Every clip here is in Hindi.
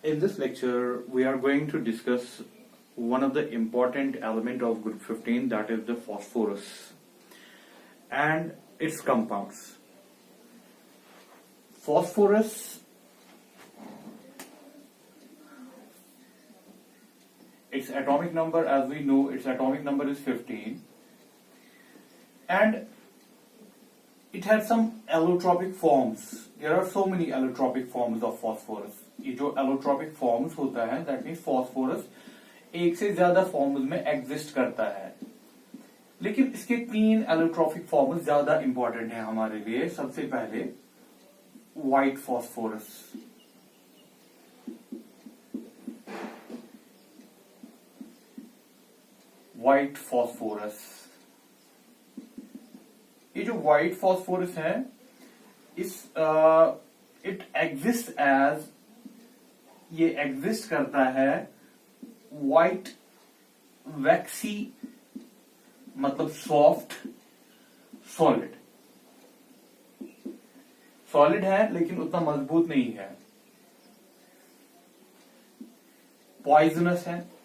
In this lecture, we are going to discuss one of the important element of group 15, that is the phosphorus and its compounds. Phosphorus, its atomic number, as we know, its atomic number is 15, and it has some allotropic forms. There are so many allotropic forms of phosphorus. ये जो allotropic forms होता है, that means phosphorus एक से ज्यादा forms में exist करता है, लेकिन इसके 3 allotropic forms ज्यादा important है हमारे लिए. सबसे पहले white phosphorus. white phosphorus. ये जो white phosphorus है, इस it exists as, ये exist करता है white waxy मतलब soft solid. solid है लेकिन उतना मजबूत नहीं है. poisonous है.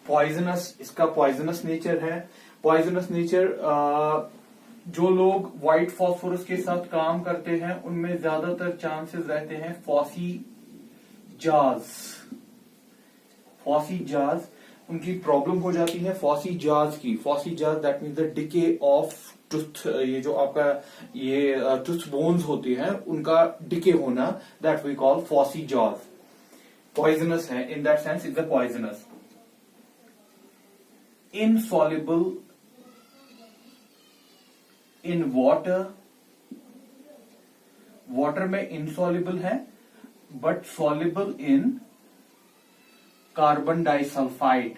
पॉइजनस, इसका पॉइजनस नेचर है. पॉइजनस नेचर, जो लोग व्हाइट फॉस्फोरस के साथ काम करते हैं उनमें ज्यादातर चांसेस रहते हैं फॉसी जाज, उनकी प्रॉब्लम हो जाती है फॉसी जाज की. फॉसी जाज that means the decay of tooth. ये जो आपका ये टूथ बोन्स होती हैं उनका डिके होना, दैट वी कॉल फॉसी जाज. पॉइजनस है, in that sense is the poisonous. insoluble in water. water में insoluble है but soluble in carbon disulfide.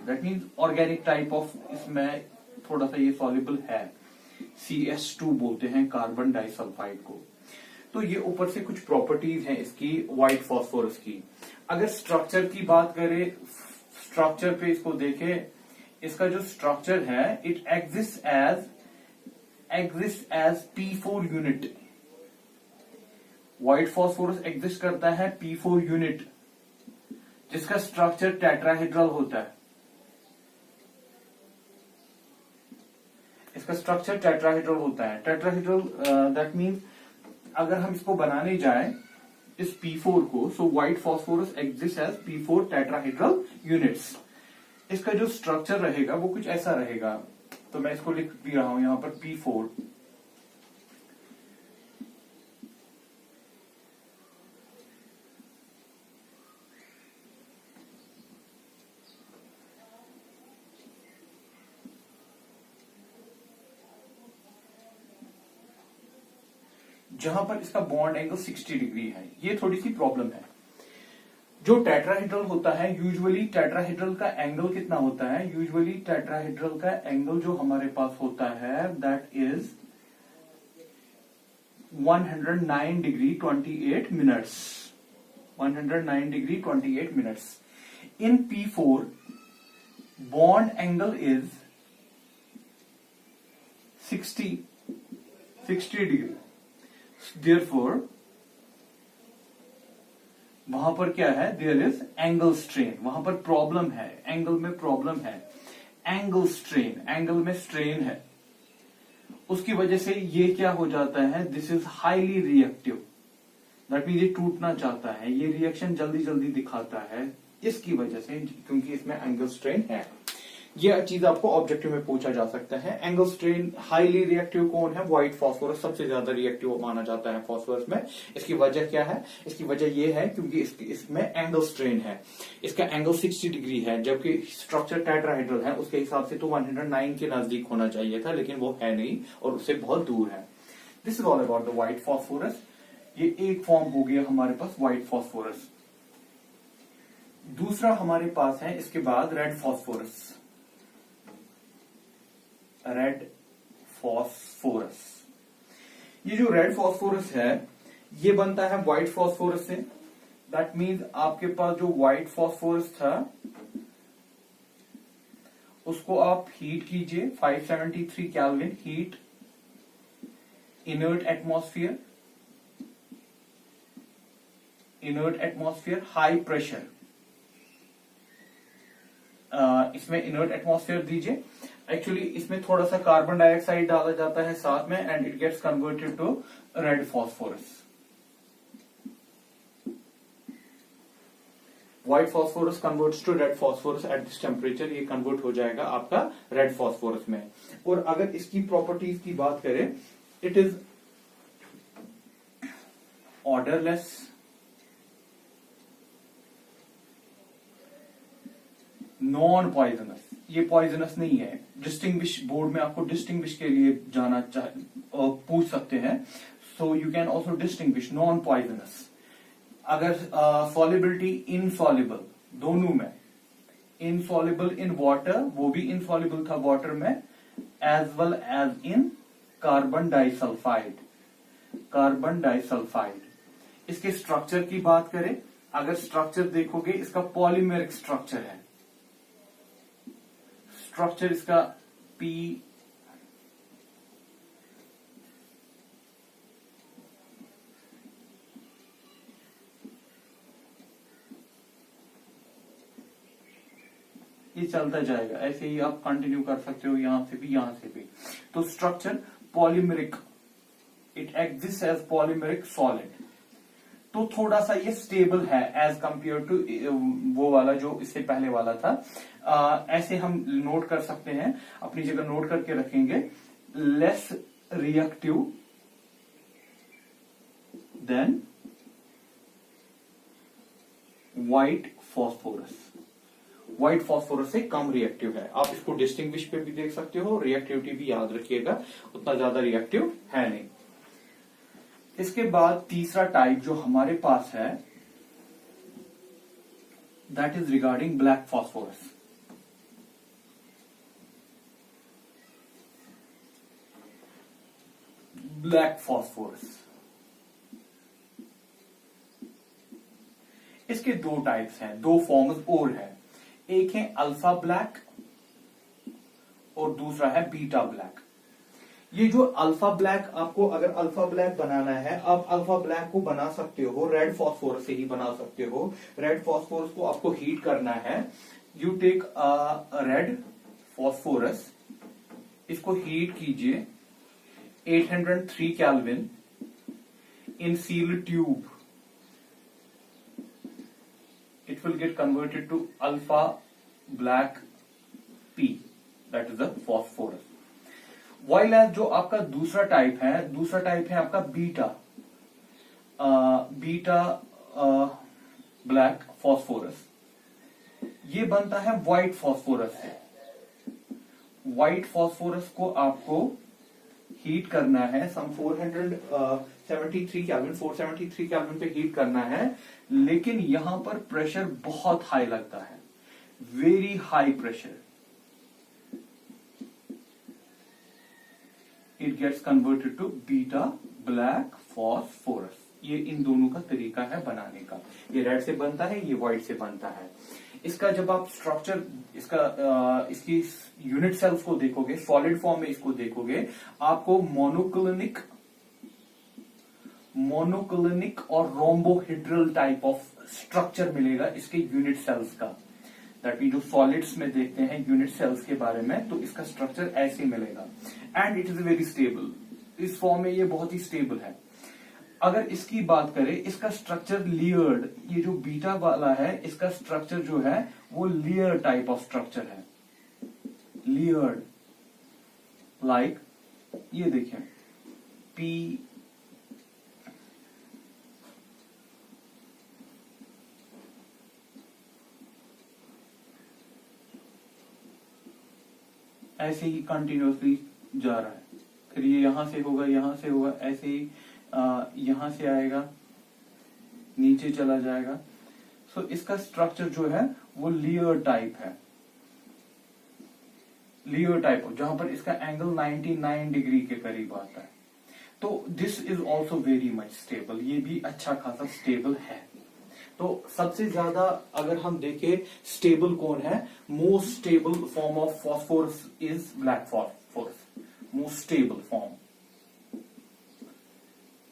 That means organic type of, इसमें थोड़ा सा ये soluble है. CS2 बोलते हैं कार्बन डाइसल्फाइड को. तो ये ऊपर से कुछ प्रॉपर्टीज हैं इसकी व्हाइट फॉस्फोरस की. अगर स्ट्रक्चर की बात करें, स्ट्रक्चर पे इसको देखें, इसका जो स्ट्रक्चर है it exist as P4 unit. White phosphorus exist करता है P4 यूनिट, जिसका स्ट्रक्चर टेट्राहेड्रल होता है. इसका स्ट्रक्चर टेट्राहेड्रल होता है. टेट्राहेड्रल दैट मीन्स अगर हम इसको बनाने जाएं इस P4 को, so white phosphorus exist as P4 tetrahedral units. इसका जो स्ट्रक्चर रहेगा वो कुछ ऐसा रहेगा. तो मैं इसको लिख भी रहा हूं यहां पर P4. जहां पर इसका बॉन्ड एंगल 60 डिग्री है. ये थोड़ी सी प्रॉब्लम है. जो टेट्राहेड्रल होता है, यूजुअली टेट्राहेड्रल का एंगल कितना होता है? यूजुअली टेट्राहेड्रल का एंगल जो हमारे पास होता है that is 109 degree 28 minutes. 109 degree 28 minutes. In P4 bond angle is 60 degree. Therefore, वहां पर क्या है? There is angle strain. वहां पर प्रॉब्लम है, एंगल में प्रॉब्लम है. एंगल स्ट्रेन, एंगल में स्ट्रेन है. उसकी वजह से ये क्या हो जाता है? This is highly reactive. That mean ये टूटना चाहता है, ये रिएक्शन जल्दी जल्दी दिखाता है इसकी वजह से, क्योंकि इसमें एंगल स्ट्रेन है. ये चीज आपको ऑब्जेक्टिव में पूछा जा सकता है. Angle strain. हाईली रिएक्टिव कौन है? व्हाइट फॉस्फोरस सबसे ज्यादा रिएक्टिव माना जाता है फॉस्फोरस में. इसकी वजह क्या है? इसकी वजह ये है क्योंकि इसमें एंगल स्ट्रेन है. इसका एंगल 60 डिग्री है, जबकि स्ट्रक्चर टेट्राहेड्रल है. उसके हिसाब से तो 109 के नजदीक होना चाहिए था, लेकिन वो है नहीं और उससे बहुत दूर है. This is all about the white phosphorus. ये एक फॉर्म हो गया हमारे पास व्हाइट फॉस्फोरस. दूसरा हमारे पास है इसके बाद रेड फॉस्फोरस. Red phosphorus. ये जो रेड फॉस्फोरस है ये बनता है व्हाइट फॉस्फोरस से. दैट मीन्स आपके पास जो व्हाइट फॉस्फोरस था उसको आप हीट कीजिए 573 kelvin heat inert atmosphere, inert atmosphere, high pressure, इसमें इनर्ट एटमॉस्फेयर दीजिए। एक्चुअली इसमें थोड़ा सा कार्बन डाइऑक्साइड डाला जाता है साथ में, and it gets converted to red phosphorus. White phosphorus converts to red phosphorus at this temperature, ये कन्वर्ट हो जाएगा आपका रेड फॉस्फोरस में। और अगर इसकी प्रॉपर्टीज की बात करें, it is odourless, non poisonous, ये पॉइजनस नहीं है। डिस्टिंग्विश, बोर्ड में आपको डिस्टिंग्विश के लिए जाना पूछ सकते हैं, so you can also distinguish non poisonous. अगर सॉलिबिलिटी इनसॉल्युबल, दोनों में, इनसॉल्युबल इन वाटर, वो भी इनसॉल्युबल था वाटर में, as well as in carbon disulphide, carbon disulphide. इसके स्ट्रक्चर की बात करें, अगर स्ट्रक्चर देखोगे, इसका पॉलीमेरिक स्ट्रक्चर है। स्ट्रक्चर इसका पी, ये चलता जाएगा, ऐसे ही आप कंटिन्यू कर सकते हो, यहां से भी यहां से भी। तो structure polymeric, it exist as polymeric solid. तो थोड़ा सा ये स्टेबल है एज कंपेयर टू वो वाला जो इससे पहले वाला था। ऐसे हम नोट कर सकते हैं, अपनी जगह नोट करके रखेंगे, less reactive than white phosphorus, white phosphorus से कम रिएक्टिव है। आप इसको डिस्टिंग्विश पे भी देख सकते हो, रिएक्टिविटी भी याद रखिएगा, उतना ज्यादा रिएक्टिव है नहीं। इसके बाद तीसरा टाइप जो हमारे पास है, that is regarding black phosphorus. Black phosphorus, इसके दो टाइप्स हैं, दो फॉर्म्स और है। एक है अल्फा ब्लैक और दूसरा है बीटा ब्लैक। ये जो अल्फा ब्लैक, आपको अगर अल्फा ब्लैक बनाना है, आप अल्फा ब्लैक को बना सकते हो रेड फॉस्फोरस से ही बना सकते हो। रेड फॉस्फोरस को आपको हीट करना है। यू टेक रेड फॉस्फोरस, इसको हीट कीजिए 803 kelvin in sealed tube, it will get converted to alpha black P, that is the phosphorus. While as जो आपका दूसरा टाइप है आपका बीटा, बीटा ब्लैक फॉस्फोरस। ये बनता है व्हाइट फॉस्फोरस से। व्हाइट फॉस्फोरस को आपको हीट करना है सम 473 केल्विन, 473 केल्विन पे हीट करना है, लेकिन यहां पर प्रेशर बहुत हाई लगता है, very high pressure. It gets converted to beta black phosphorus. ये इन दोनों का तरीका है बनाने का। ये रेड से बनता है, ये व्हाइट से बनता है। इसका जब आप स्ट्रक्चर, इसकी यूनिट सेल्स को देखोगे, सॉलिड फॉर्म में इसको देखोगे, आपको मोनोक्लिनिक और रोम्बोहेड्रल टाइप ऑफ स्ट्रक्चर मिलेगा इसके यूनिट सेल्स का। दैट मीन जो सॉलिड्स में देखते हैं यूनिट सेल्स के बारे में, तो इसका स्ट्रक्चर ऐसे मिलेगा। And it is very stable, इस फॉर्म में ये बहुत ही स्टेबल है। अगर इसकी बात करें, इसका स्ट्रक्चर लेयर्ड, ये जो बीटा वाला है, इसका स्ट्रक्चर जो है वो लेयर टाइप ऑफ स्ट्रक्चर है, लेयर्ड। लाइक ये देखें, पी, ऐसे ही कंटिन्यूअसली जा रहा है, फिर ये यहां से होगा, यहां से होगा, ऐसे ही यहां से आएगा, नीचे चला जाएगा। सो इसका स्ट्रक्चर जो है वो लेयर टाइप है, लेयर टाइप, जहां पर इसका एंगल 99 डिग्री के करीब आता है। तो this is also very much stable, ये भी अच्छा खासा स्टेबल है। तो सबसे ज्यादा अगर हम देखें स्टेबल कौन है, most stable form of phosphorus is black phosphorus, most stable form.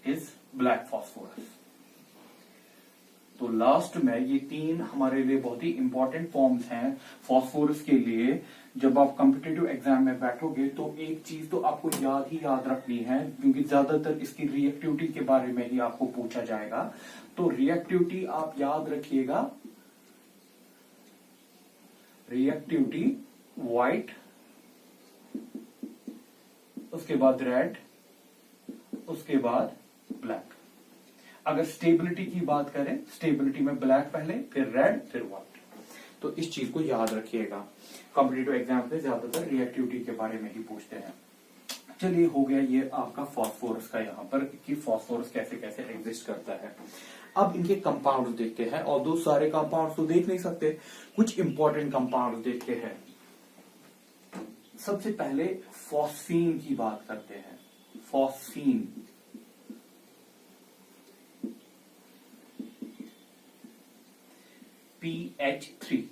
Is black phosphorus. तो लास्ट में ये तीन हमारे लिए बहुत ही इंपॉर्टेंट फॉर्म्स हैं फॉस्फोरस के लिए। जब आप कॉम्पिटिटिव एग्जाम में बैठोगे तो एक चीज तो आपको याद रखनी है, क्योंकि ज्यादातर इसकी रिएक्टिविटी के बारे में ही आपको पूछा जाएगा। तो रिएक्टिविटी आप याद रखिएगा, रिएक्टिविटी व्हाइट, उसके बाद रेड, उसके बाद ब्लैक। अगर स्टेबिलिटी की बात करें, स्टेबिलिटी में ब्लैक पहले, फिर रेड, फिर व्हाइट। तो इस चीज को याद रखिएगा। कॉम्पिटिटिव एग्जाम में ज्यादातर रिएक्टिविटी के बारे में ही पूछते हैं। चलिए, हो गया ये आपका फॉस्फोरस का यहाँ पर कि फॉस्फोरस कैसे कैसे एग्जिस्ट करता है। अब इनके कंपाउंड देखते हैं, और दो सारे कंपाउंड तो देख नहीं सकते, कुछ इंपॉर्टेंट कंपाउंड देखते हैं। सबसे पहले फॉस्फीन की बात करते हैं। Phosphine, PH3।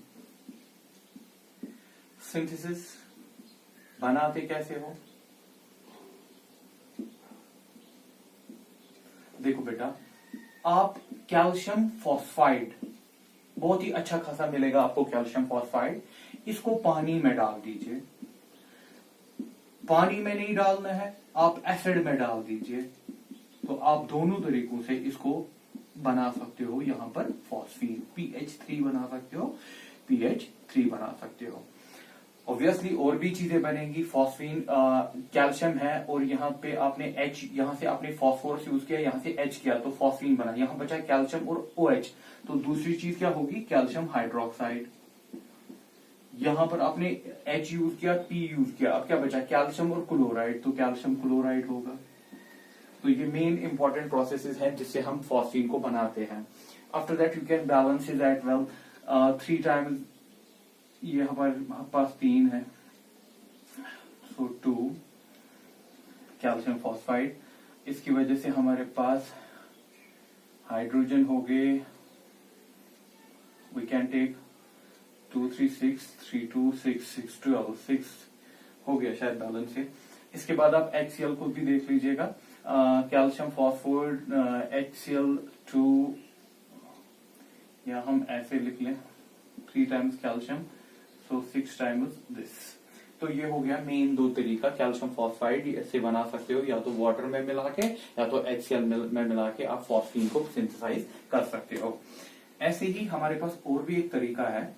सिंथेसिस बनाते कैसे हो? देखो बेटा, आप कैल्शियम फॉस्फाइड, बहुत ही अच्छा खासा मिलेगा आपको कैल्शियम फॉस्फाइड, इसको पानी में डाल दीजिए। पानी में नहीं डालना है, आप एसिड में डाल दीजिए। तो आप दोनों तरीकों से इसको बना सकते हो। यहां पर फॉस्फीन PH3 बना सकते हो, PH3 बना सकते हो। ऑब्वियसली और भी चीजें बनेंगी। फॉस्फीन कैल्शियम है, और यहाँ पे आपने H, यहां से आपने फॉस्फोरस यूज किया, यहां से H किया, तो फॉस्फीन बना। यहां बचा कैल्शियम और OH, तो दूसरी चीज क्या होगी? Calcium hydroxide. यहां पर आपने H यूज किया, P यूज किया, अब क्या बचा? कैल्शियम और क्लोराइड, तो कैल्शियम क्लोराइड होगा। तो ये मेन इंपॉर्टेंट प्रोसेसेस हैं जिससे हम फॉस्फीन को बनाते हैं। After that you can balance it at well 3 times. ये हमारे पास 3 है, सो 2 कैल्शियम फॉस्फाइड। इसकी वजह से हमारे पास हाइड्रोजन हो गए। वी कैन टेक 2 3 6 3 2 6 6 12 6 हो गया शायद बैलेंस से। इसके बाद आप HCl को भी देख लीजिएगा। कैल्शियम फॉस्फोरेट HCl2, या हम ऐसे लिख लें 3 times calcium, so 6 times this. तो ये हो गया मेन 2 तरीका कैल्शियम फॉस्फाइड इससे बना सकते हो, या तो वाटर में मिला के या तो HCl में मिला के आप फॉस्फीन को सिंथेसाइज कर सकते हो। ऐसे ही हमारे पास और भी एक तरीका है,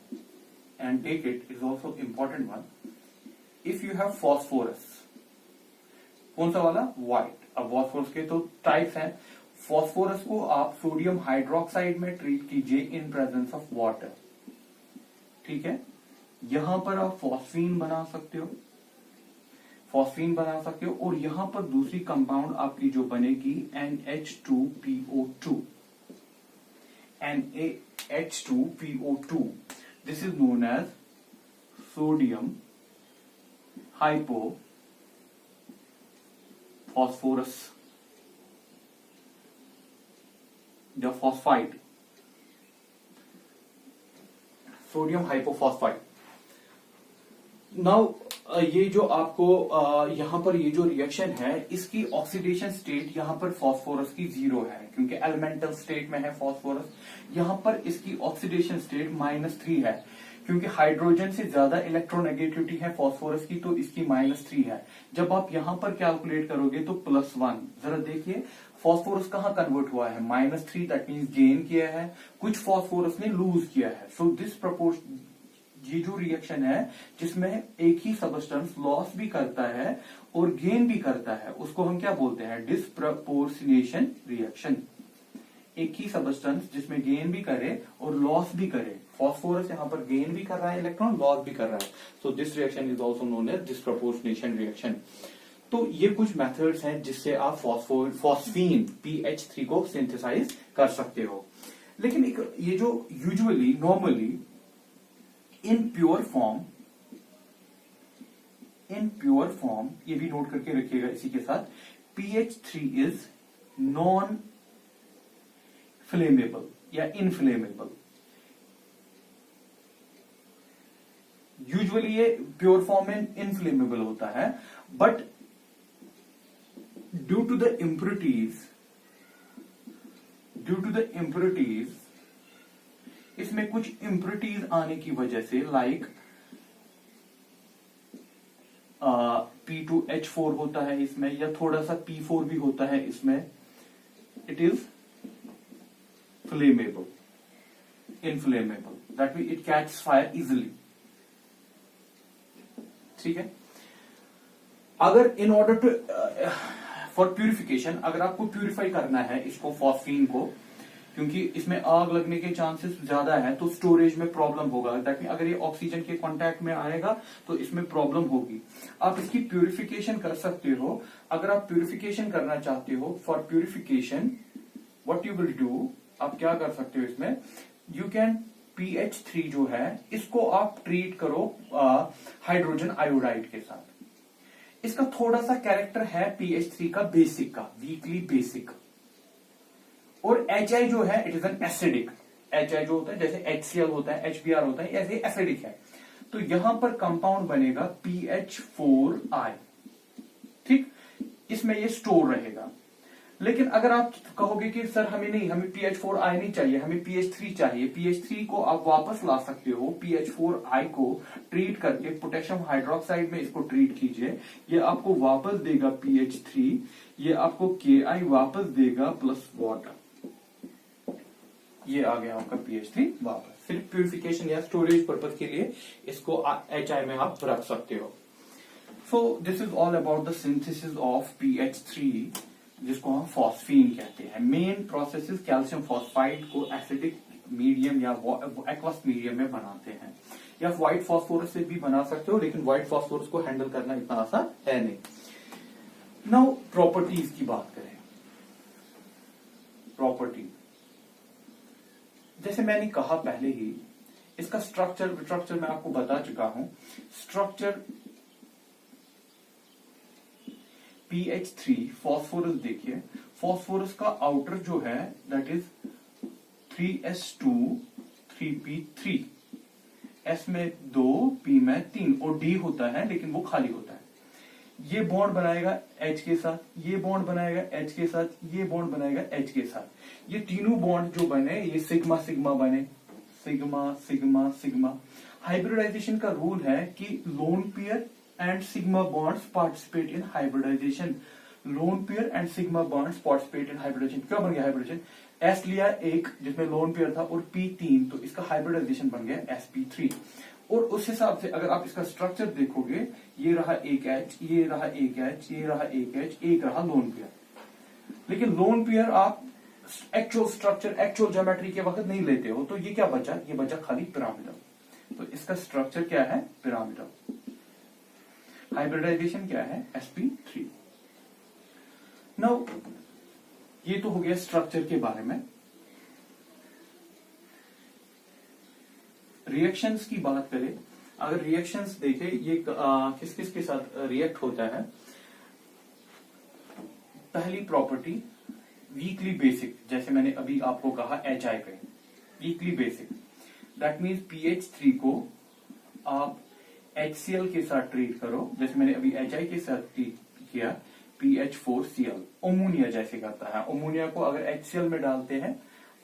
and take it is also important one. If you have phosphorus, कौन सा वाला? व्हाइट। अब फॉस्फोरस के तो टाइप्स हैं। फॉस्फोरस को आप सोडियम हाइड्रोक्साइड में ट्रीट कीजिए इन प्रेजेंस ऑफ वाटर, ठीक है। यहां पर आप फॉस्फीन बना सकते हो, फॉस्फीन बना सकते हो। और यहां पर दूसरी कंपाउंड आपकी जो बनेगी NH2PO2, NaH2PO2, this is known as sodium hypo phosphorus, the phosphide, sodium hypophosphite। Now ये जो आपको यहां पर ये जो रिएक्शन है, इसकी ऑक्सीडेशन स्टेट यहां पर फॉस्फोरस की 0 है, क्योंकि एलिमेंटल स्टेट में है फॉस्फोरस। यहां पर इसकी ऑक्सीडेशन स्टेट -3 है, क्योंकि हाइड्रोजन से ज्यादा इलेक्ट्रोनेगेटिविटी है फॉस्फोरस की, तो इसकी -3 है। जब आप यहां पर कैलकुलेट करोगे तो +1। जरा देखिए फॉस्फोरस कहां कन्वर्ट हुआ है? -3, दैट मीन्स गेन किया है, कुछ फॉस्फोरस ने लूज किया है। सो दिस प्रपोर्शन, ये जो रिएक्शन है जिसमें एक ही सबस्टेंस लॉस भी करता है और गेन भी करता है, उसको हम क्या बोलते हैं? Disproportionation reaction. एक ही सबस्टेंस जिसमें गेन भी करे और लॉस भी करे। फॉस्फोरस यहाँ पर गेन भी कर रहा है इलेक्ट्रॉन, लॉस भी कर रहा है। So this reaction is also known as disproportionation reaction. तो ये कुछ मेथड्स हैं जिससे आप फॉस्फीन PH3 को सिंथेसाइज कर सकते हो। लेकिन एक ये जो usually normally in pure form, ये भी नोट करके रखिएगा इसी के साथ, PH3 इज नॉन फ्लेमेबल या इनफ्लेमेबल। यूजुअली ये प्योर फॉर्म में इनफ्लेमेबल होता है, but due to the impurities due to the impurities, इसमें कुछ इम्प्योरिटीज आने की वजह से, लाइक P2H4 होता है इसमें, या थोड़ा सा P4 भी होता है इसमें, it is flammable, inflammable, that mean it catches fire easily. ठीक है। अगर in order to for purification, अगर आपको प्यूरिफाई करना है इसको, फॉस्फीन को, क्योंकि इसमें आग लगने के चांसेस ज्यादा है, तो स्टोरेज में प्रॉब्लम होगा। दैट मीन अगर ये ऑक्सीजन के कांटेक्ट में आएगा तो इसमें प्रॉब्लम होगी। आप इसकी प्यूरिफिकेशन कर सकते हो। अगर आप प्यूरिफिकेशन करना चाहते हो, for purification what you will do, आप क्या कर सकते हो इसमें, यू कैन PH3 जो है इसको आप ट्रीट करो हाइड्रोजन आयोडाइड के साथ। इसका थोड़ा सा कैरेक्टर है PH3 का बेसिक का, वीकली बेसिक। और HI जो है it is an acidic. HI जो होता है जैसे HCl होता है, HBr होता है, ऐसे एसिडिक है। तो यहां पर कंपाउंड बनेगा PH4I। ठीक, इसमें ये स्टोर रहेगा। लेकिन अगर आप कहोगे कि सर हमें नहीं, हमें PH4I नहीं चाहिए, हमें PH3 चाहिए, PH3 को आप वापस ला सकते हो। PH4I को ट्रीट करके पोटेशियम हाइड्रोक्साइड में इसको ट्रीट कीजिए, ये आपको वापस देगा PH3, ये आपको KI वापस देगा प्लस वाटर। ये आ गया आपका PH3 वापस। सिर्फ प्यूरिफिकेशन या स्टोरेज पर्पज के लिए इसको HI में आप रख सकते हो। So this is all about the synthesis of PH3, जिसको हम फॉस्फीन कहते हैं। मेन प्रोसेस कैल्शियम फॉस्फाइड को एसिडिक मीडियम या एक्वस मीडियम में बनाते हैं, या व्हाइट फॉस्फोरस से भी बना सकते हो, लेकिन व्हाइट फॉस्फोरस को हैंडल करना इतना आसान है नहीं। नाउ प्रॉपर्टीज की बात करें। प्रॉपर्टी, जैसे मैंने कहा पहले ही, इसका स्ट्रक्चर मैं आपको बता चुका हूं। स्ट्रक्चर PH3 फॉस्फोरस, देखिए फॉस्फोरस का आउटर जो है that is 3s2 3p3, S में 2, P में 3, और D होता है लेकिन वो खाली होता है। ये बॉन्ड बनाएगा H के साथ, ये बॉन्ड बनाएगा H के साथ, ये बॉन्ड बनाएगा H के साथ। ये तीनों बॉन्ड जो बने ये सिग्मा सिग्मा बने, सिग्मा सिग्मा सिग्मा। हाइब्रिडाइजेशन का रूल है कि lone pair and sigma bonds participate in hybridization. Lone pair and sigma bonds participate in hybridization. क्या बन गया हाइब्रिडाइजेशन? S लिया एक जिसमें लोन पेयर था और P 3, तो इसका हाइब्रिडाइजेशन बन गया sp3। और उस हिसाब से अगर आप इसका स्ट्रक्चर देखोगे, ये रहा एक H, ये रहा एक H, ये रहा एक H, एक रहा लोन पेयर। लेकिन लोन पेयर आप एक्चुअल स्ट्रक्चर, एक्चुअल ज्योमेट्री के वक्त नहीं लेते हो, तो ये क्या बचा? ये बचा खाली पिरामिडल। तो इसका स्ट्रक्चर क्या है? पिरामिडल। हाइब्रिडाइजेशन क्या है? sp3। नाउ ये तो हो गया स्ट्रक्चर के बारे में। रिएक्शंस की बात करें, अगर रिएक्शंस देखें, ये किस किस के साथ रिएक्ट होता है। पहली प्रॉपर्टी वीकली बेसिक, जैसे मैंने अभी आपको कहा HI पे weekly basic, that means PH3 को आप HCl के साथ ट्रीट करो, जैसे मैंने अभी HI के साथ ट्रीट किया। PH4Cl अमोनिया जैसे करता है। अमोनिया को अगर HCl में डालते हैं,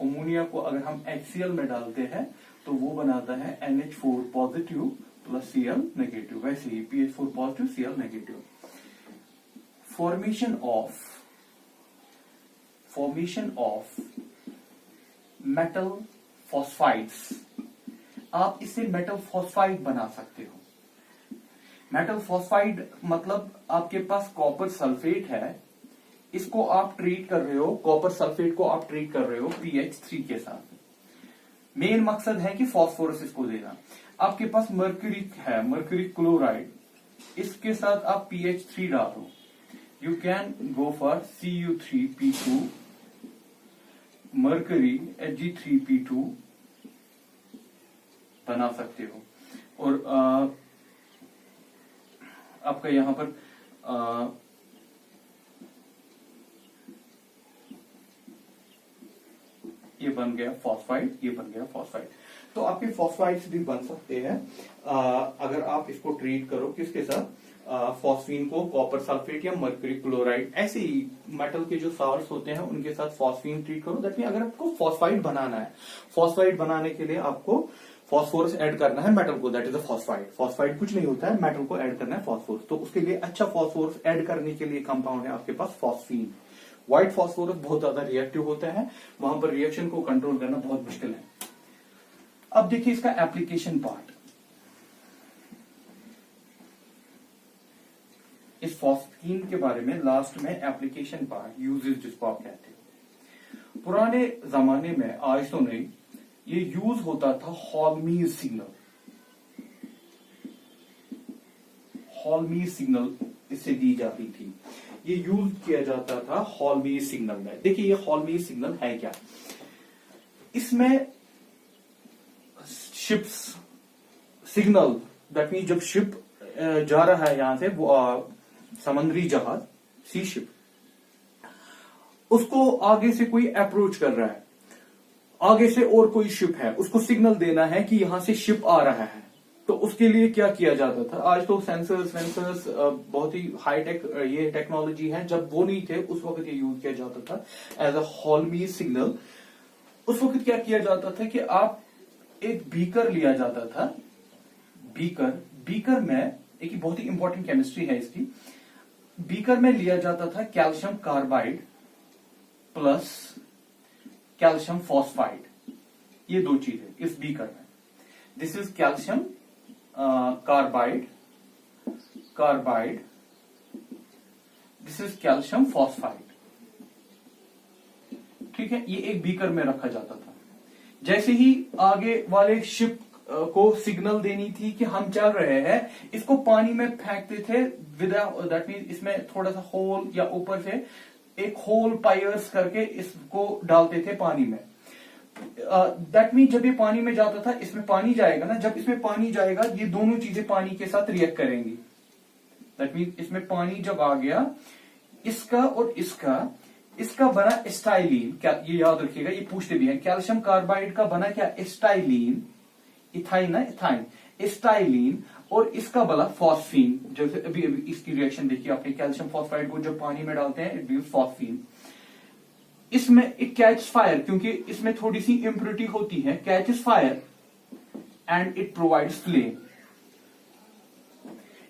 अमोनिया को अगर हम HCl में डालते हैं तो वो बनाता है NH4 positive plus Cl negative. वैसे ही PH4 positive Cl negative. Formation of metal phosphides, आप इससे मेटल फॉस्फाइड बना सकते हो। मेटल फॉस्फाइड मतलब आपके पास कॉपर सल्फेट है, इसको आप ट्रीट कर रहे हो, कॉपर सल्फेट को आप ट्रीट कर रहे हो PH3 के साथ। मेन मकसद है कि फास्फोरस इसको देना। आपके पास मर्क्यूरी है, मर्क्यूरी क्लोराइड, इसके साथ आप PH3 डालो, you can go for Cu3P2 mercury Hg3P2 बना सकते हो। और आपका यहां पर ये बन गया फॉस्फाइड, ये बन गया फॉस्फाइड। तो आपके फॉस्फाइड्स भी बन सकते हैं अगर आप इसको ट्रीट करो किसके साथ, फॉस्फीन को कॉपर सल्फेट या मर्क्यूरी क्लोराइड, ऐसे ही मेटल के जो साल्ट्स होते हैं उनके साथ फॉस्फीन ट्रीट करो। दैट मीन अगर आपको फॉस्फाइड बनाना है, फॉस्फाइड बनाने के लिए आपको फॉस्फोरस ऐड करना है मेटल को, that is a phosphide. Phosphide कुछ नहीं होता है, मेटल को ऐड करना है फॉस्फोरस। तो उसके लिए अच्छा फॉस्फोरस ऐड करने के लिए कंपाउंड है आपके पास फॉस्फीन। व्हाइट फॉस्फोरस बहुत ज्यादा रिएक्टिव होता है, वहां पर रिएक्शन को कंट्रोल करना बहुत मुश्किल है। अब देखिए इसका एप्लीकेशन पार्ट। इस फॉस्फीन के बारे में लास्ट में एप्लीकेशन पार्ट, यूजेस जिसको आप कहते हैं। पुराने जमाने में, आज तो नहीं, ये यूज होता था हॉलमीज सिग्नल। हॉलमीज सिग्नल इससे दी जाती थी, ये यूज किया जाता था हॉलमीज सिग्नल में। देखिए ये हॉलमीज सिग्नल है क्या, इसमें शिप्स सिग्नल, दैट मीन जब शिप जा रहा है यहां से, वो समुद्री जहाज, सी शिप, उसको आगे से कोई अप्रोच कर रहा है, आगे से और कोई शिप है, उसको सिग्नल देना है कि यहां से शिप आ रहा है। तो उसके लिए क्या किया जाता था, आज तो सेंसर्स बहुत ही हाईटेक ये टेक्नोलॉजी है, जब वो नहीं थे उस वक्त ये यूज किया जाता था एज अ हॉलमीज सिग्नल। उस वक्त क्या किया जाता था कि आप एक बीकर लिया जाता था, बीकर में एक बहुत ही इंपॉर्टेंट केमिस्ट्री है इसकी, बीकर में लिया जाता था calcium carbide plus calcium phosphide, ये दो चीजें इस बीकर में। This is calcium carbide, this is calcium phosphide. ठीक है, ये एक बीकर में रखा जाता था। जैसे ही आगे वाले शिप को सिग्नल देनी थी कि हम चल रहे हैं, इसको पानी में फेंकते थे विदाउट, दैट मीन इसमें थोड़ा सा होल या ऊपर से एक होल पायर्स करके इसको डालते थे पानी में। दैट मीन जब ये पानी में जाता था, इसमें पानी जाएगा ना, जब इसमें पानी जाएगा ये दोनों चीजें पानी के साथ रिएक्ट करेंगी। दैट मीन इसमें पानी जब आ गया, इसका और इसका बना स्टाइलिन, क्या ये याद रखिएगा, ये पूछते भी हैं, कैल्शियम कार्बाइड का बना क्या, स्टाइलिन, इथाइन ना, इथाइन, स्टाइलिन, और इसका बना फॉस्फीन। जैसे अभी इसकी रिएक्शन देखिए आपने, कैल्शियम फॉस्फाइड को जब पानी में डालते हैं इट गिव्स फॉस्फीन। इसमें इट कैच फायर, क्योंकि इसमें थोड़ी सी इम्प्योरिटी होती है, catches fire and it provides flame.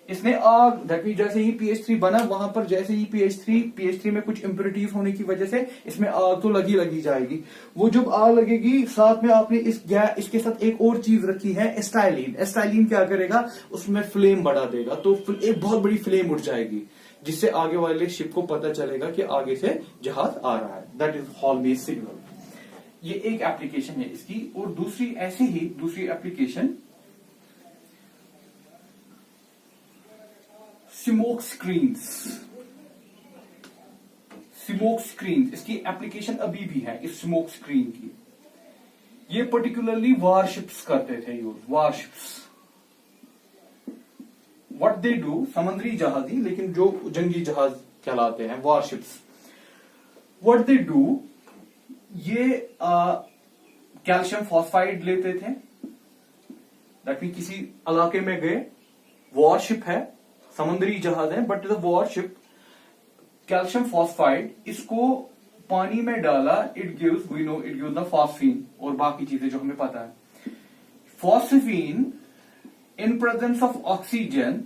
इसने आग, दैट मीन जैसे ही PH3 बना, वहां पर जैसे ही PH3 में कुछ इम्प्योरिटीज होने की वजह से इसमें आग तो लगी जाएगी। वो जब आग लगेगी, साथ में आपने इसके साथ एक और चीज रखी है स्टाइलिन क्या करेगा, उसमें फ्लेम बढ़ा देगा, तो एक बहुत बड़ी फ्लेम उठ जाएगी, जिससे आगे वाले शिप को पता चलेगा कि आगे से जहाज आ रहा है। That is Holmes signal. ये एक एप्लीकेशन है इसकी। और दूसरी एप्लीकेशन स्मोक स्क्रीन्स, इसकी एप्लीकेशन अभी भी है इस स्मोक स्क्रीन की। ये पर्टिकुलरली वारशिप्स करते थे use, warships. What they do, समुद्री जहाज ही, लेकिन जो जंगी जहाज कहलाते हैं वारशिप्स, व्हाट दे डू, ये कैल्शियम फॉस्फाइड लेते थे। दैट मीन किसी इलाके में गए, वॉरशिप है, समुद्री जहाज है, but is a worship, calcium phosphide, इसको पानी में डाला, इट गिव्स द फॉस्फीन, और बाकी चीजें जो हमें पता है। Phosphine in presence of oxygen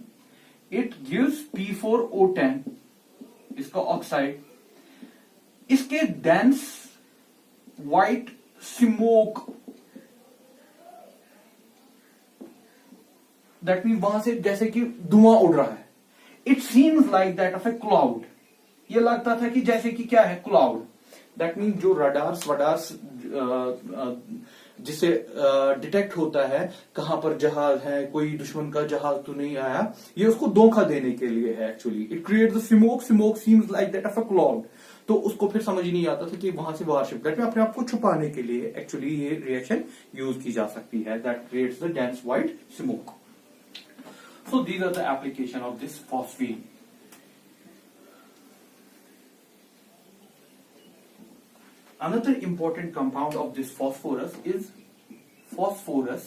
it gives P4O10, इसका ऑक्साइड। इसके dense white smoke, that mean वहां से जैसे कि धुआं उड़ रहा है। It seems like that of A cloud, ये लगता था कि जैसे कि क्या है, क्लाउड। दैट मीन जो रडार्स जिसे डिटेक्ट होता है कहां पर जहाज है, कोई दुश्मन का जहाज तो नहीं आया, ये उसको धोखा देने के लिए है actually. It creates the smoke seems like that of a cloud. तो उसको फिर समझ ही नहीं आता था कि वहां से वारशिप, दैट मीन अपने आप को छुपाने के लिए एक्चुअली ये रिएक्शन यूज की जा सकती है, that creates the dense white smoke. So these are the application of this phosphine. Another important compound of this phosphorus is phosphorus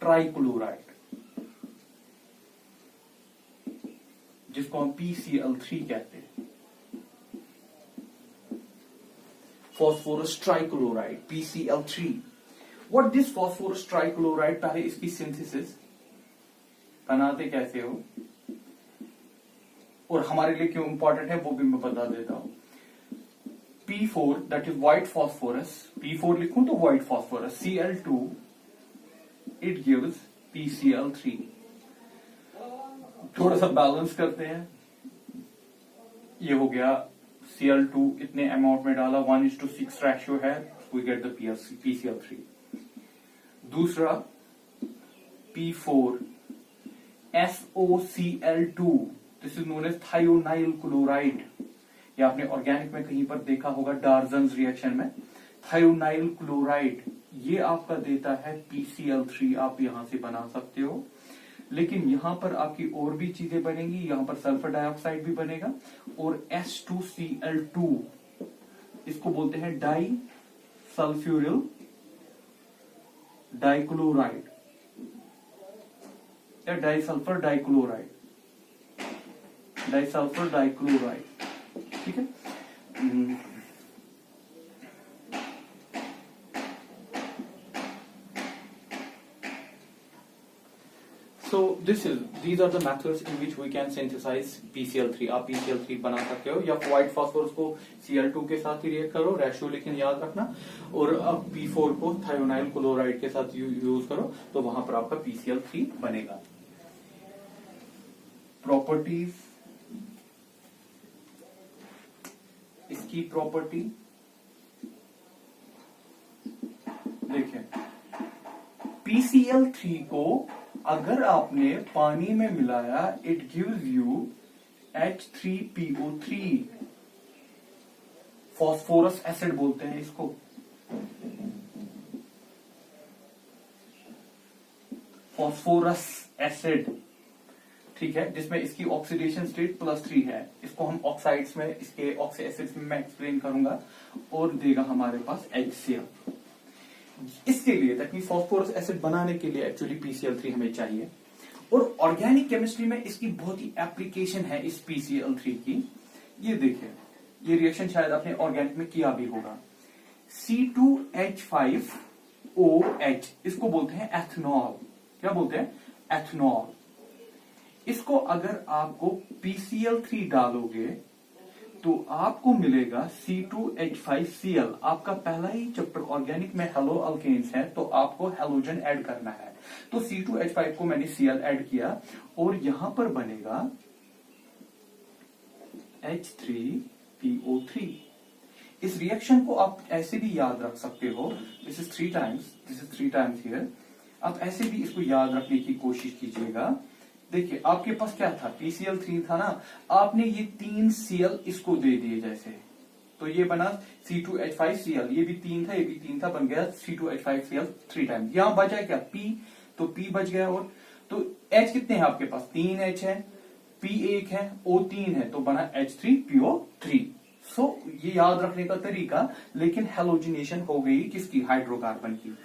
trichloride, जिसको हम PCl3 कहते हैं। Phosphorus trichloride PCl3। What this phosphorus trichloride, पहले इसकी सिंथेसिस बनाते कैसे हो और हमारे लिए क्यों इंपॉर्टेंट है वो भी मैं बता देता हूं। P4 that is white phosphorus, P4 लिखूं तो white phosphorus, Cl2 it gives PCl3। थोड़ा सा बैलेंस करते हैं, ये हो गया Cl2 इतने अमाउंट में डाला, 1:6 रेशियो है, वी गेट द PCl3। दूसरा P4 SOCl2, this is known as thionyl chloride. ये आपने ऑर्गेनिक में कहीं पर देखा होगा, डार्जन्स रिएक्शन में, थायोनाइल क्लोराइड, ये आपका देता है PCl3। आप यहां से बना सकते हो, लेकिन यहां पर आपकी और भी चीजें बनेंगी, यहां पर सल्फर डाइऑक्साइड भी बनेगा, और S2Cl2, इसको बोलते हैं डाई सल्फ्यूरिल डाइक्लोराइड या डाइसल्फर डाइक्लोराइड, डाइसल्फर डाइक्लोराइड, ठीक है। So these are the methods in which we can synthesize PCl3। आप PCl3 बना सकते हो, या व्हाइट फॉस्फोरस को Cl2 के साथ ही रिएक्ट करो, रेशियो लेकिन याद रखना, और अब P4 को थायोनाइल क्लोराइड के साथ यूज करो, तो वहां पर आपका PCl3 बनेगा। प्रॉपर्टीज, इसकी प्रॉपर्टी देखिए, PCl3 को अगर आपने पानी में मिलाया, it gives you H3PO3, phosphorous acid बोलते हैं इसको। फॉस्फोरस एसिड, ठीक है, जिसमें इसकी ऑक्सीडेशन स्टेट +3 है। इसको हम ऑक्साइड्स में, इसके ऑक्सी एसिड्स में मैं एक्सप्लेन करूंगा, और देगा हमारे पास HCl। इसके लिए, दैट मींस फॉस्फोरस एसिड बनाने के लिए एक्चुअली PCl3 हमें चाहिए, और ऑर्गेनिक केमिस्ट्री में इसकी बहुत ही एप्लीकेशन है इस PCl3 की। ये देखिए, ये रिएक्शन शायद आपने ऑर्गेनिक में किया भी होगा। C2H5OH, इसको बोलते हैं एथनॉल। क्या बोलते हैं? एथनॉल। इसको अगर आपको PCl3 डालोगे तो आपको मिलेगा C2H5Cl। आपका पहला ही चैप्टर ऑर्गेनिक में हेलो अल्केन्स है, तो आपको हेलोजन ऐड करना है, तो C2H5 को मैंने Cl ऐड किया, और यहां पर बनेगा H3PO3। इस रिएक्शन को आप ऐसे भी याद रख सकते हो, दिस इज 3 टाइम्स हियर। आप ऐसे भी इसको याद रखने की कोशिश कीजिएगा। देखिए, आपके पास क्या था? PCl3 था ना, आपने ये 3 Cl इसको दे दिए जैसे, तो ये बना C2H5Cl, ये भी 3 था, ये भी 3 था, बन गया C2H5Cl 3 टाइम्स। यहां बचा क्या? P, तो P बच गया, और तो H कितने हैं आपके पास? 3 H है, P 1 है, O 3 है, तो बना H3PO3। सो ये याद रखने का तरीका, लेकिन हेलोजिनेशन हो गई किसकी? हाइड्रोकार्बन की।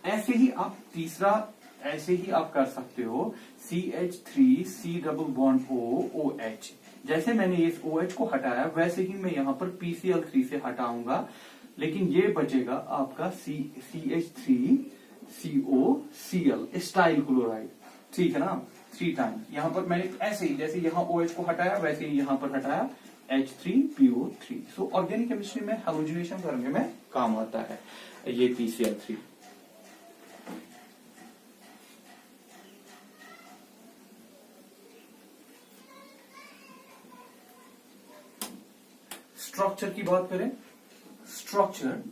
ऐसे ही आप तीसरा, ऐसे ही आप कर सकते हो, CH3C♯OH। जैसे मैंने इस OH को हटाया, वैसे ही मैं यहां पर PCl3 से हटाऊंगा, लेकिन ये बचेगा आपका CH3COCl, स्टाइल क्लोराइड, ठीक है ना, 3 टाइम्स। यहां पर मैंने ऐसे ही, जैसे यहां OH को हटाया, वैसे ही यहां पर हटाया H3PO3। सो ऑर्गेनिक केमिस्ट्री में हेलोजिनेशन करने में काम आता है ये PCl3। स्ट्रक्चर की बात करें, स्ट्रक्चर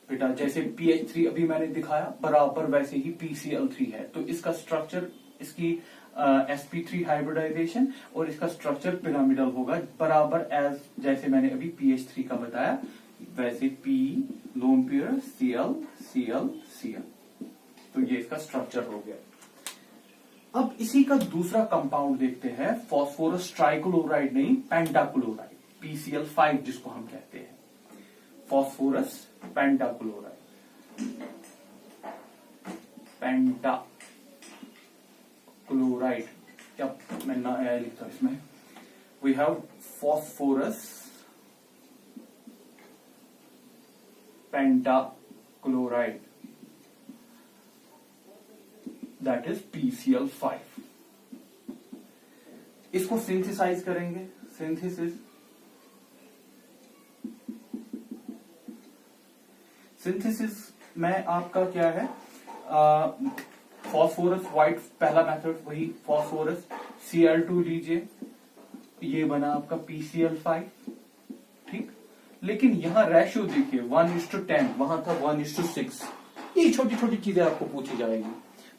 बेटा जैसे PH3 अभी मैंने दिखाया, बराबर वैसे ही PCl3 है, तो इसका स्ट्रक्चर, इसकी sp3 हाइब्रिडाइजेशन, और इसका स्ट्रक्चर पिरामिडल होगा, बराबर एज जैसे मैंने अभी PH3 का बताया, वैसे P lone pair Cl Cl Cl, तो ये इसका स्ट्रक्चर हो गया। अब इसी का दूसरा कंपाउंड देखते हैं, फॉस्फोरस ट्राइक्लोराइड नहीं, पेंटाक्लोराइड, PCl5 जिसको हम कहते हैं। फॉस्फोरस पेंटाक्लोराइड, पेंटाक्लोराइड, क्या मैं ना लिखता हूं इसमें, we have phosphorus pentachloride, that is PCl5। इसको सिंथेसाइज करेंगे, सिंथेसिस में आपका क्या है, फॉस्फोरस व्हाइट पहला मेथड, वही फॉस्फोरस Cl2 लीजिए, ये बना आपका PCl5, ठीक। लेकिन यहां रेशियो देखिए 1:10, वहां था 1:6, ये छोटी छोटी चीजें आपको पूछी जाएगी।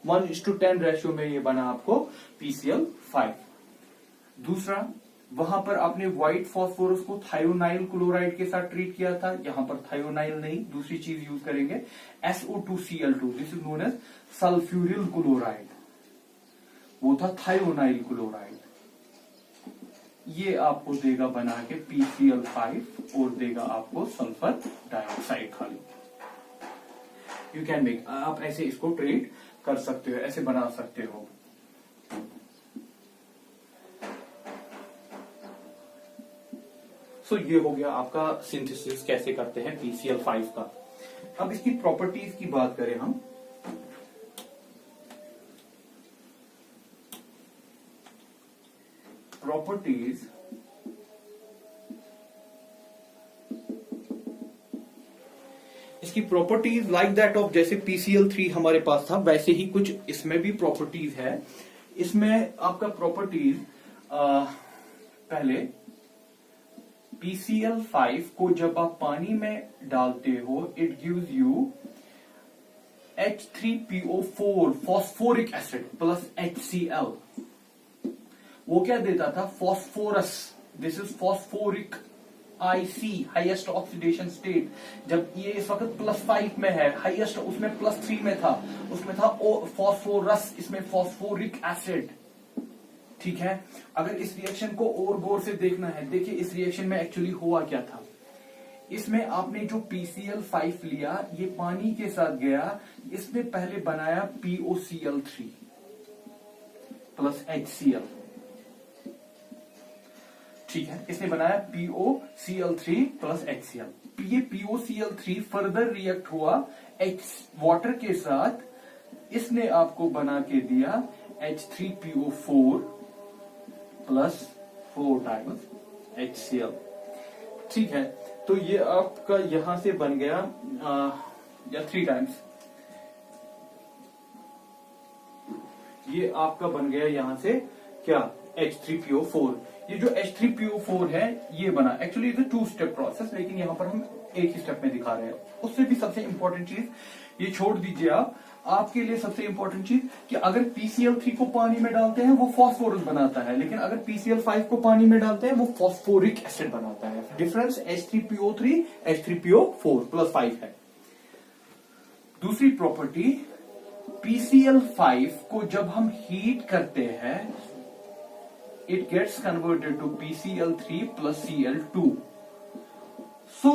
1:10 रेशियो में ये बना आपको PCl5। दूसरा, वहां पर आपने व्हाइट फॉस्फोरस को थायोनाइल क्लोराइड के साथ ट्रीट किया था, यहां पर थायोनाइल नहीं, दूसरी चीज यूज करेंगे, SO2Cl2, this is known as sulphuryl chloride, वो था थायोनाइल क्लोराइड। ये आपको देगा बना के PCl5 और देगा आपको सल्फर डाइऑक्साइड खाली। यू कैन मेक, आप ऐसे इसको ट्रीट कर सकते हो, ऐसे बना सकते हो। तो ये हो गया आपका सिंथेसिस कैसे करते हैं PCl5 का। अब इसकी प्रॉपर्टीज की बात करें हम, प्रॉपर्टीज, इसकी प्रॉपर्टीज लाइक दैट ऑफ, जैसे PCl3 हमारे पास था वैसे ही कुछ इसमें भी प्रॉपर्टीज है। इसमें आपका प्रॉपर्टीज पहले PCl5 को जब आप पानी में डालते हो, it gives you H3PO4 phosphoric acid plus HCl। वो क्या देता था, phosphorus, this is phosphoric IC, highest oxidation state. जब ये इस वक्त +5 में है, हाईएस्ट उसमें +3 में था, उसमें था फॉस्फोरस, इसमें फॉस्फोरिक एसिड, ठीक है। अगर इस रिएक्शन को और गौर से देखना है, देखिए इस रिएक्शन में एक्चुअली हुआ क्या था। इसमें आपने जो PCl5 लिया, ये पानी के साथ गया, इसने पहले बनाया POCl3 प्लस HCl, ठीक है, इसने बनाया POCl3 प्लस HCl। ये POCl3 फर्दर रिएक्ट हुआ वाटर के साथ, इसने आपको बना के दिया H3PO4 प्लस 4 टाइम्स HCl, ठीक है। तो ये आपका यहां से बन गया या 3 टाइम्स, ये आपका बन गया यहां से क्या, H3PO4। ये जो H3PO4 है ये बना, actually it is 2 step process, लेकिन यहां पर हम एक ही स्टेप में दिखा रहे हैं। उससे भी सबसे इंपॉर्टेंट चीज, ये छोड़ दीजिए आप, आपके लिए सबसे इंपॉर्टेंट चीज कि अगर PCl3 को पानी में डालते हैं वो फॉस्फोरस बनाता है, लेकिन अगर PCl5 को पानी में डालते हैं वो फॉस्फोरिक एसिड बनाता है। डिफरेंस H3PO3 H3PO4 प्लस 5 है। दूसरी प्रॉपर्टी, PCl5 को जब हम हीट करते हैं, it gets converted to PCl3 plus Cl2, so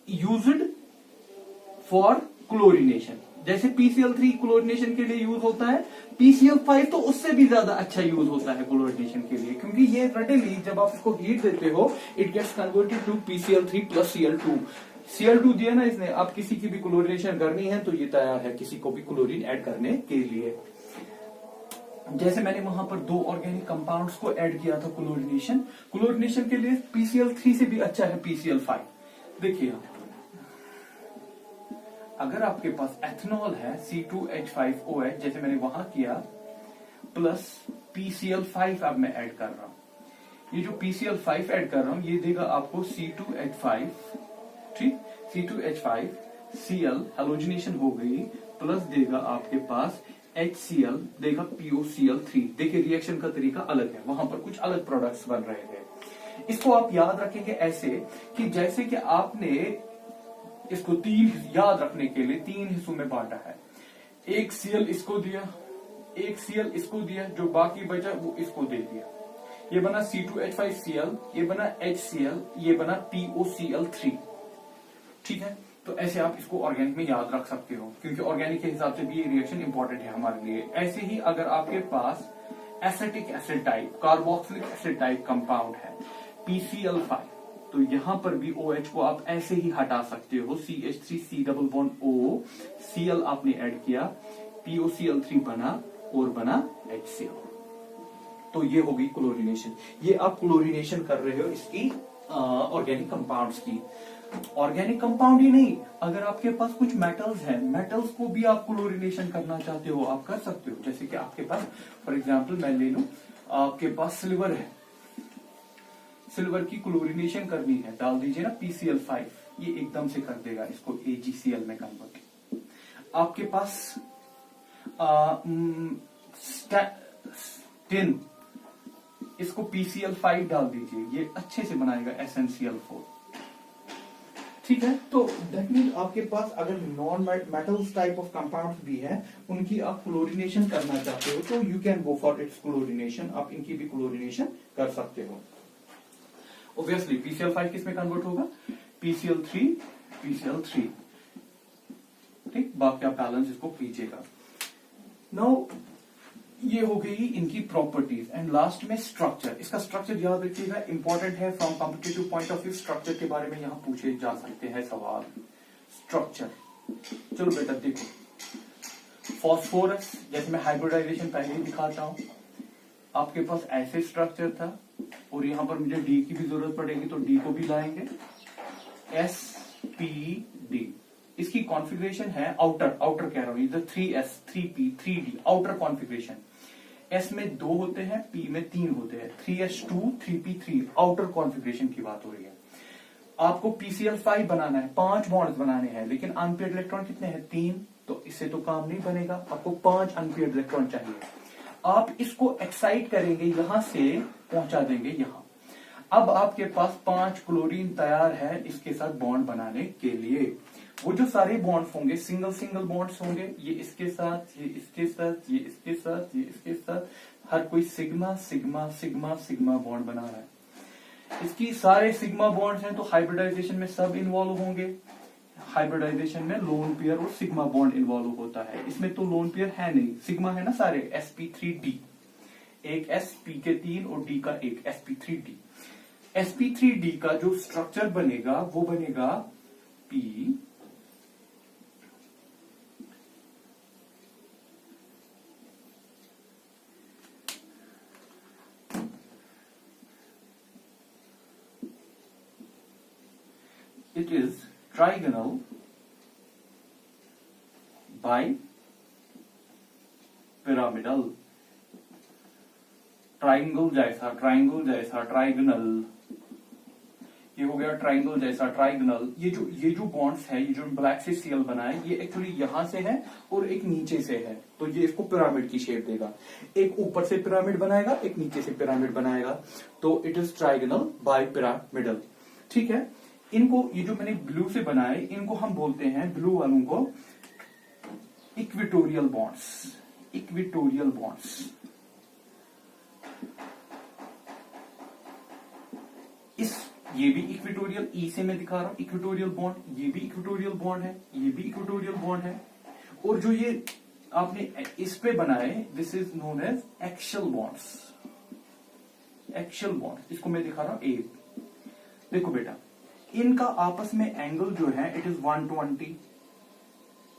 used for chlorination। जैसे PCl3 क्लोरिनेशन के लिए यूज होता है, PCl5 तो उससे भी ज्यादा अच्छा यूज होता है क्लोरिनेशन के लिए, क्योंकि ये रेडिली जब आप इसको हीट देते हो, it gets converted to PCl3 plus Cl2। Cl2 दिया ना इसने, आप किसी की भी क्लोरिनेशन करनी है तो ये तैयार है किसी को भी क्लोरीन ऐड करने के लिए। जैसे मैंने वहां पर 2 ऑर्गेनिक कंपाउंड्स को ऐड किया था क्लोरिनेशन के लिए, PCl3 से भी अच्छा है PCl5। देखिए अगर आपके पास एथेनॉल है C2H5OH, जैसे मैंने वहां किया, प्लस PCl5 अब मैं ऐड कर रहा हूं, ये जो PCl5 ऐड कर रहा हूं ये देगा आपको C2H5, ठीक, C2H5Cl हेलोजिनेशन हो गई, प्लस देगा आपके पास HCl, देगा POCl3। देखिए रिएक्शन का तरीका अलग है, वहां पर कुछ अलग प्रोडक्ट्स बन रहे हैं। इसको आप याद रखेंगे ऐसे कि जैसे कि आपने इसको 3 याद रखने के लिए 3 हिस्सों में बांटा है, एक Cl इसको दिया, एक Cl इसको दिया, जो बाकी बचा वो इसको दे दिया। ये बना C2H5Cl, ये बना HCl, ये बना POCl3। ठीक है, तो ऐसे आप इसको ऑर्गेनिक में याद रख सकते हो, क्योंकि ऑर्गेनिक के हिसाब से भी ये रिएक्शन इंपॉर्टेंट है हमारे लिए। ऐसे ही अगर आपके पास acetic acid type, carboxylic acid type compound है PCl5, तो यहां पर भी OH को आप ऐसे ही हटा सकते हो। CH3C double bond O, Cl आपने ऐड किया, POCl3 बना और बना HCl। तो ये हो गई क्लोरीनेशन। ये आप क्लोरीनेशन कर रहे हो इसकी ऑर्गेनिक कंपाउंड्स की। ऑर्गेनिक कंपाउंड ही नहीं, अगर आपके पास कुछ मेटल्स हैं, मेटल्स को भी आप क्लोरीनेशन करना चाहते हो, आप कर सकते हो। जैसे कि आपके पास फॉर एग्जांपल मैं ले लूं, आपके पास सिल्वर है, सिल्वर की क्लोरीनेशन करनी है, डाल दीजिए ना PCl5, ये एकदम से कर देगा इसको AgCl में कन्वर्ट। आपके पास टिन, इसको PCl5 डाल दीजिए, ये अच्छे से बनाएगा SnCl4। ठीक है, तो दैट मीन आपके पास अगर non metals type of compounds भी है, उनकी आप क्लोरीनेशन करना चाहते हो तो you can go for its chlorination, आप इनकी भी क्लोरीनेशन कर सकते हो। ऑब्वियसली PCl5 किस में कन्वर्ट होगा, PCl3। ठीक, बाकी आप बैलेंस इसको कीजिएगा। नाउ ये हो गई इनकी प्रॉपर्टीज, एंड लास्ट में स्ट्रक्चर। इसका स्ट्रक्चर याद रखिएगा, इंपॉर्टेंट है from competitive point of view. Structure के बारे में यहां पूछे जा सकते हैं सवाल। स्ट्रक्चर, चलो बेटा देखो, फॉस्फोरस, जैसे मैं हाइब्रिडाइजेशन पहले ही दिखाता हूं, आपके पास ऐसे स्ट्रक्चर था, और यहां पर मुझे डी की भी जरूरत पड़ेगी, तो डी को भी लाएंगे, sp_d। इसकी कॉन्फ़िगरेशन है आउटर कह रहा हूं, इधर 3s 3p 3d outer configuration. s में 2 होते हैं, p में 3 होते हैं, 3s2 3p3 आउटर कॉन्फ़िगरेशन की बात हो रही है। आपको PCl5 बनाना है, 5 बॉन्ड्स बनाने हैं, लेकिन अनपेयर्ड इलेक्ट्रॉन कितने हैं, 3, तो इससे तो काम नहीं बनेगा, आपको 5 अनपेयर्ड इलेक्ट्रॉन चाहिए। आप इसको एक्साइट करेंगे, यहां से पहुंचा देंगे यहां। अब आपके पास 5 क्लोरीन तैयार है इसके साथ बॉन्ड बनाने के लिए। वो जो सारे बॉन्ड्स होंगे सिंगल बॉन्ड्स होंगे, ये इसके साथ, ये इसके साथ, ये इसके साथ, ये इसके साथ, हर कोई sigma sigma sigma sigma bond बना रहा है। इसकी सारे सिग्मा बॉन्ड्स हैं, तो हाइब्रिडाइजेशन में सब इन्वॉल्व होंगे। हाइब्रिडाइजेशन में लोन पेयर और सिग्मा बॉन्ड इन्वॉल्व होता है, इसमें तो लोन पेयर है नहीं, सिग्मा है ना सारे, sp3d, एक s p के 3 और d का एक, sp3d। sp3d का जो स्ट्रक्चर बनेगा वो बनेगा p it is trigonal pyramidal, triangle जैसा ट्राइगनल, ये हो गया ट्राइंगल जैसा ट्राइगनल। ये जो बॉन्ड्स है, ये जो ब्लैक से सीएल बना है, ये एक्चुअली यहां से है और एक नीचे से है, तो ये इसको पिरामिड की शेप देगा। एक ऊपर से पिरामिड बनाएगा, एक नीचे से पिरामिड बनाएगा, तो it is trigonal bipyramidal है, इनको, ये जो मैंने ब्लू से बनाए, इनको हम बोलते हैं, ब्लू वालों को इक्वेटोरियल बॉन्ड्स। इक्वेटोरियल बॉन्ड्स, ये भी इक्वेटोरियल, ई से मैं दिखा रहा हूं इक्वेटोरियल बॉन्ड, ये भी इक्वेटोरियल बॉन्ड है, ये भी इक्वेटोरियल बॉन्ड है, और जो ये आपने इस पे बनाए, this is known as axial bonds. Axial bond, इसको मैं दिखा रहा हूं ए। देखो बेटा, इनका आपस में एंगल जो है इट इज 120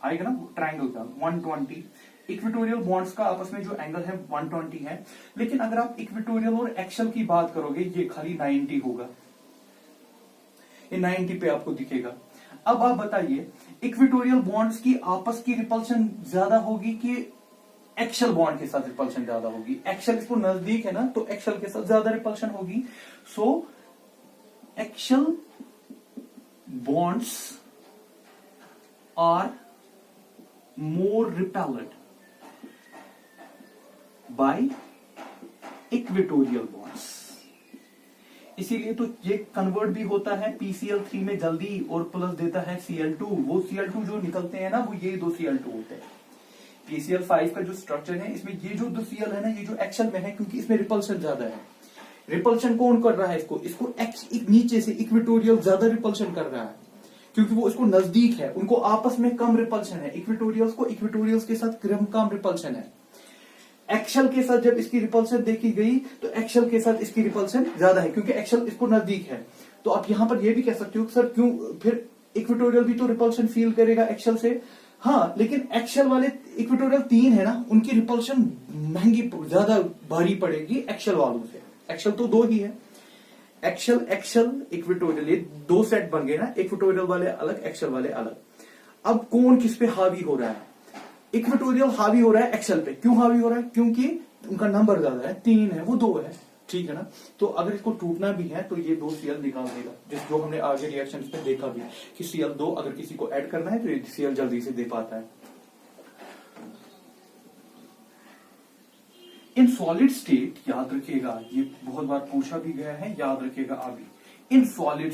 आएगा ना, ट्राइंगल का 120। इक्वेटोरियल बॉन्ड्स का आपस में जो एंगल है 120 है, लेकिन अगर आप इक्वेटोरियल और एक्सियल की बात करोगे, ये खाली 90 होगा, ये 90 पे आपको दिखेगा। अब आप बताइए, इक्वेटोरियल बॉन्ड्स की आपस की रिपल्शन ज्यादा होगी कि एक्सियल बॉन्ड के साथ रिपल्शन ज्यादा होगी? एक्सियल इसको नजदीक है ना, तो एक्सियल के साथ ज्यादा रिपल्शन होगी। So axial bonds are more repelled by equatorial bonds. इसीलिए तो ये कन्वर्ट भी होता है PCl3 में जल्दी और प्लस देता है Cl2। वो Cl2 जो निकलते हैं ना, वो ये 2 Cl2 होते हैं। PCl5 का जो स्ट्रक्चर है, इसमें ये जो 2 Cl है ना, ये जो एक्सियल में है, क्योंकि इसमें रिपल्शन ज्यादा है। रिपल्शन कौन कर रहा है इसको, नीचे से इक्वेटोरियल ज्यादा रिपल्शन कर रहा है, क्योंकि वो इसको नजदीक है, उनको आपस में कम रिपल्शन है, इक्वेटोरियल्स को इक्वेटोरियल्स के साथ कम रिपल्शन है। एक्सल के साथ जब इसकी रिपल्शन देखी गई तो एक्सल के साथ इसकी रिपल्शन ज्यादा है, क्योंकि एक्सल इसको नजदीक है। तो आप यहां पर यह भी कह सकते हो सर क्यों फिर इक्वेटोरियल भी तो रिपल्शन फील करेगा एक्सल से। हाँ, लेकिन एक्सल वाले इक्वेटोरियल 3 है ना, उनकी रिपल्शन महंगी ज्यादा भारी पड़ेगी एक्सल वालों से। एक्सल तो 2 ही है, एक्सल इक्वेटोरियल, ये 2 सेट बन गए ना, इक्वेटोरियल वाले अलग, एक्सल वाले अलग। अब कौन किस पे हावी हो रहा है, इक्वेटोरियल हावी हो रहा है एक्सल पे। क्यों हावी हो रहा है, क्योंकि उनका नंबर ज्यादा है, 3 है वो 2 है, ठीक है ना। तो अगर इसको टूटना भी है तो ये 2 Cl निकाल देगा, जो हमने आगे रिएक्शन में देखा भी कि Cl2 अगर किसी को ऐड करना है तो ये Cl जल्दी से दे पाता है। इन सॉलिड स्टेट, याद रखिएगा ये बहुत बार पूछा भी गया है, याद रखिएगा अभी। इन सॉलिड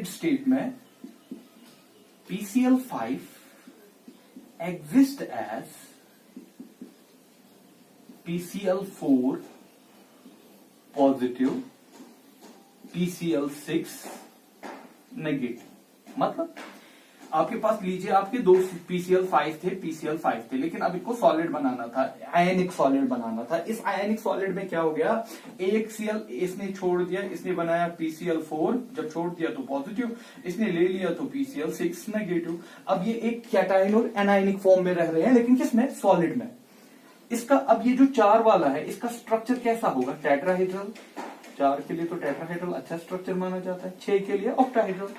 स्टेट में PCl5 exist as PCl4 positive, PCl6 negative. मतलब आपके पास लीजिए आपके 2 PCl5 थे, लेकिन अब इसको सॉलिड बनाना था, आयनिक सॉलिड बनाना था। इस आयनिक सॉलिड में क्या हो गया, एक Cl इसने छोड़ दिया, इसने बनाया PCl4, जब छोड़ दिया तो पॉजिटिव, इसने ले लिया तो PCl6 नेगेटिव। अब ये एक कैटायन और एनायनिक फॉर्म में रह रहे हैं, लेकिन किसमें, सॉलिड में। इसका अब ये जो 4 वाला है, इसका स्ट्रक्चर कैसा होगा, टेट्राहेड्रल। 4 के लिए तो टेट्राहेड्रल अच्छा स्ट्रक्चर माना जाता है, 6 के लिए ऑक्टाहेड्रल।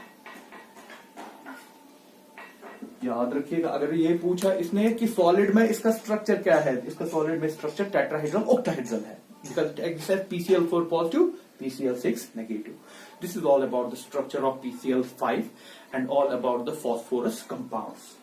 याद रखिएगा, अगर ये पूछा इसने कि सॉलिड में इसका स्ट्रक्चर क्या है, इसका सॉलिड में स्ट्रक्चर टेट्राहेड्रल ऑक्टाहेड्रल है, because PCl4 positive, PCl6 negative. This is all about the structure of PCl5 and all about the phosphorus compounds.